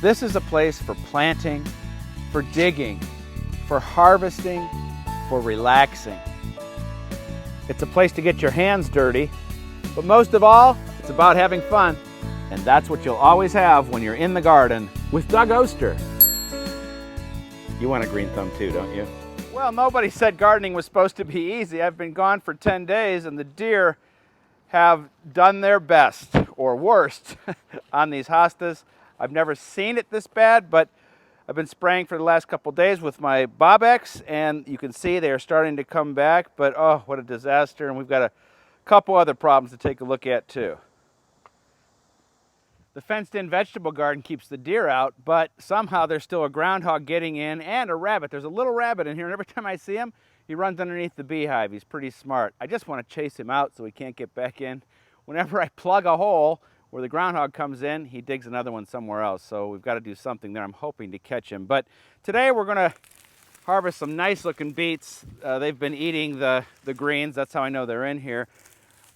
This is a place for planting, for digging, for harvesting, for relaxing. It's a place to get your hands dirty, but most of all, it's about having fun. And that's what you'll always have when you're in the garden with Doug Oster. You want a green thumb too, don't you? Well, nobody said gardening was supposed to be easy. I've been gone for 10 days and the deer have done their best, or worst, on these hostas. I've never seen it this bad, but I've been spraying for the last couple days with my Bob-X, and you can see they are starting to come back, but oh, what a disaster. And we've got a couple other problems to take a look at too. The fenced-in vegetable garden keeps the deer out, but somehow there's still a groundhog getting in and a rabbit. There's a little rabbit in here, and every time I see him, he runs underneath the beehive. He's pretty smart. I just want to chase him out so he can't get back in. Whenever I plug a hole where the groundhog comes in, he digs another one somewhere else. So we've got to do something there. I'm hoping to catch him. But today we're going to harvest some nice-looking beets. They've been eating the greens. That's how I know they're in here.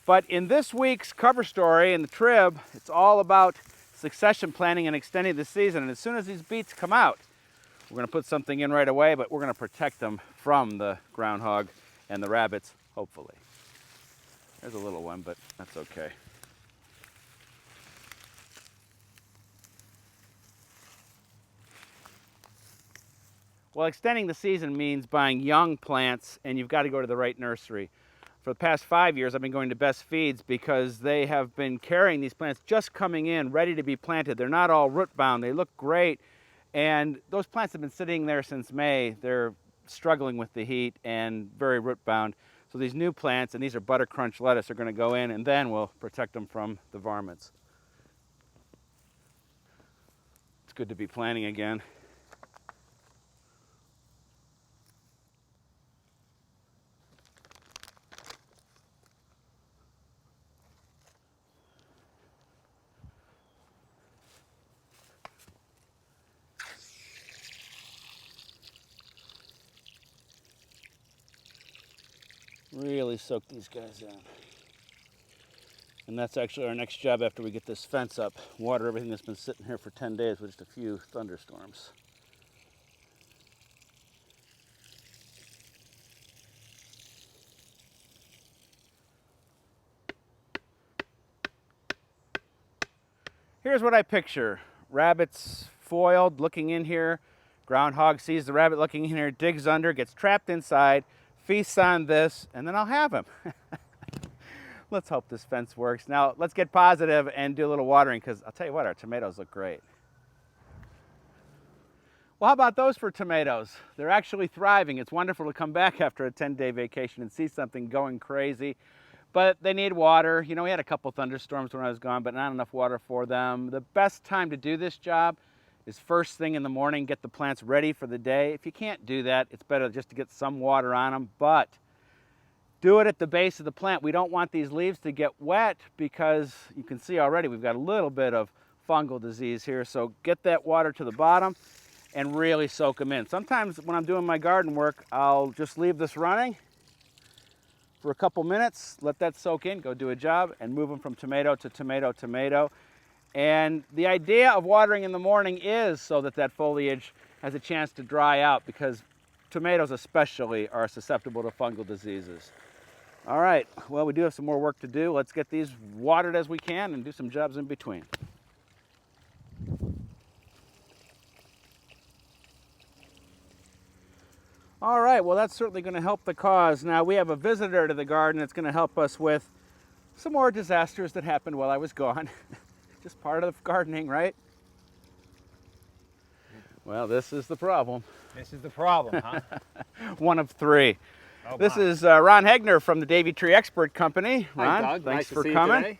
But in this week's cover story in the Trib, it's all about succession planning and extending the season. And as soon as these beets come out, we're going to put something in right away, but we're going to protect them from the groundhog and the rabbits, hopefully. There's a little one, but that's okay. Well, extending the season means buying young plants, and you've got to go to the right nursery. For the past 5 years, I've been going to Best Feeds because they have been carrying these plants just coming in, ready to be planted. They're not all root bound. They look great. And those plants have been sitting there since May. They're struggling with the heat and very root bound. So these new plants, and these are butter crunch lettuce, are going to go in, and then we'll protect them from the varmints. It's good to be planting again. Really soak these guys in. And that's actually our next job after we get this fence up. Water everything that's been sitting here for 10 days with just a few thunderstorms. Here's what I picture. Rabbits foiled, looking in here. Groundhog sees the rabbit looking in here, digs under, gets trapped inside, feasts on this, and then I'll have him. Let's hope this fence works. Now, let's get positive and do a little watering, because I'll tell you what, our tomatoes look great. Well, how about those for tomatoes? They're actually thriving. It's wonderful to come back after a 10-day vacation and see something going crazy, but they need water. You know, we had a couple thunderstorms when I was gone, but not enough water for them. The best time to do this job is first thing in the morning, get the plants ready for the day. If you can't do that, it's better just to get some water on them, but do it at the base of the plant. We don't want these leaves to get wet because you can see already we've got a little bit of fungal disease here, so get that water to the bottom and really soak them in. Sometimes when I'm doing my garden work, I'll just leave this running for a couple minutes, let that soak in, go do a job, and move them from tomato to tomato, tomato. And the idea of watering in the morning is so that that foliage has a chance to dry out, because tomatoes especially are susceptible to fungal diseases. All right, well, we do have some more work to do. Let's get these watered as we can and do some jobs in between. All right, well, that's certainly going to help the cause. Now, we have a visitor to the garden that's going to help us with some more disasters that happened while I was gone. Just part of gardening, right? Well, this is the problem. This is the problem, huh? One of three. Oh, this my. is Ron Hegner from the Davy Tree Expert Company. Ron, Hi, Doug. thanks Nice to for see you coming.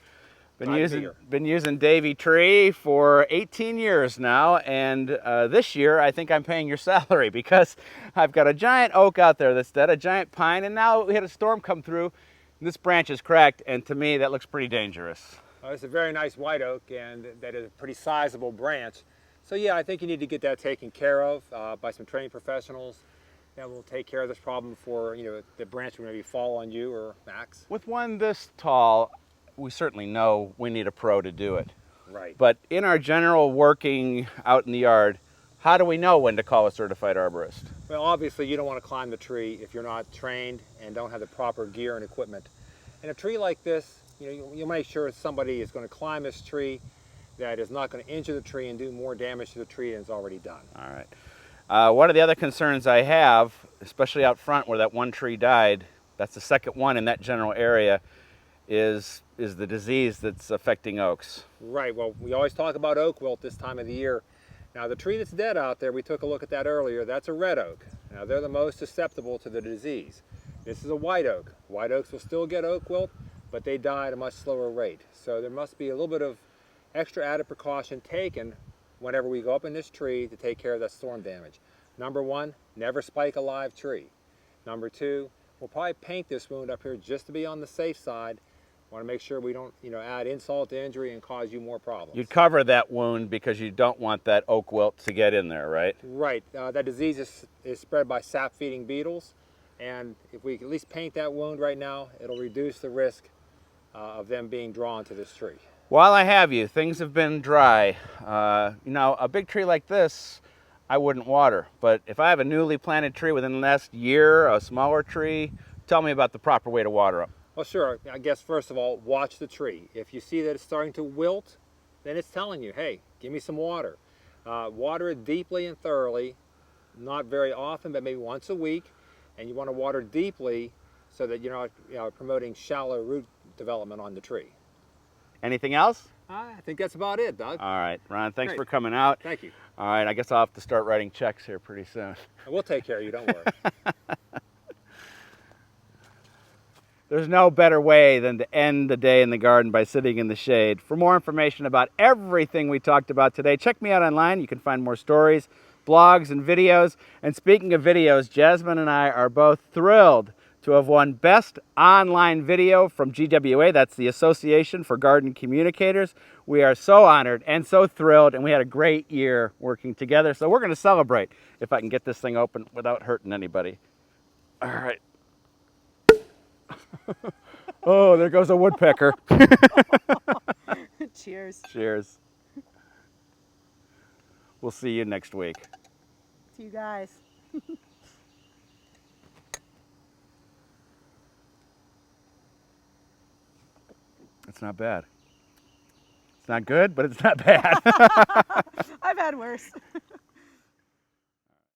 today. Been using Davy Tree for 18 years now, and this year I think I'm paying your salary because I've got a giant oak out there that's dead, a giant pine, and now we had a storm come through, and this branch is cracked, and to me that looks pretty dangerous. Well, it's a very nice white oak, and that is a pretty sizable branch. So yeah, I think you need to get that taken care of by some training professionals that will take care of this problem before the branch will maybe fall on you or Max. With one this tall, we certainly know we need a pro to do it. Right. But in our general working out in the yard, how do we know when to call a certified arborist? Well, obviously you don't want to climb the tree if you're not trained and don't have the proper gear and equipment. In a tree like this, you make sure somebody is going to climb this tree that is not going to injure the tree and do more damage to the tree than it's already done. All right. One of the other concerns I have, especially out front where that one tree died, that's the second one in that general area, is the disease that's affecting oaks. Right. Well, we always talk about oak wilt this time of the year. Now, the tree that's dead out there, we took a look at that earlier, that's a red oak. Now, they're the most susceptible to the disease. This is a white oak. White oaks will still get oak wilt, but they die at a much slower rate. So there must be a little bit of extra added precaution taken whenever we go up in this tree to take care of that storm damage. Number one, never spike a live tree. Number two, we'll probably paint this wound up here just to be on the safe side. Want to make sure we don't, add insult to injury and cause you more problems. You cover that wound because you don't want that oak wilt to get in there, right? Right. That disease is spread by sap-feeding beetles, and if we at least paint that wound right now, it'll reduce the risk of them being drawn to this tree. While I have you, things have been dry. A big tree like this, I wouldn't water. But if I have a newly planted tree within the last year, a smaller tree, tell me about the proper way to water them. Well, sure. I guess first of all, watch the tree. If you see that it's starting to wilt, then it's telling you, hey, give me some water. Water it deeply and thoroughly, not very often, but maybe once a week. And you want to water deeply so that you're not promoting shallow root development on the tree. Anything else? I think that's about it, Doug. All right, Ron, thanks Great. for coming out. Thank you. All right, I guess I'll have to start writing checks here pretty soon. We'll take care of you, don't worry. There's no better way than to end the day in the garden by sitting in the shade. For more information about everything we talked about today, check me out online. You can find more stories, blogs, and videos. And speaking of videos, Jasmine and I are both thrilled to have won Best Online Video from GWA. That's the Association for Garden Communicators. We are so honored and so thrilled, and we had a great year working together. So we're going to celebrate if I can get this thing open without hurting anybody. All right. Oh, there goes a woodpecker. Cheers. Cheers. We'll see you next week. To you guys. It's not bad. It's not good, but it's not bad. I've had worse.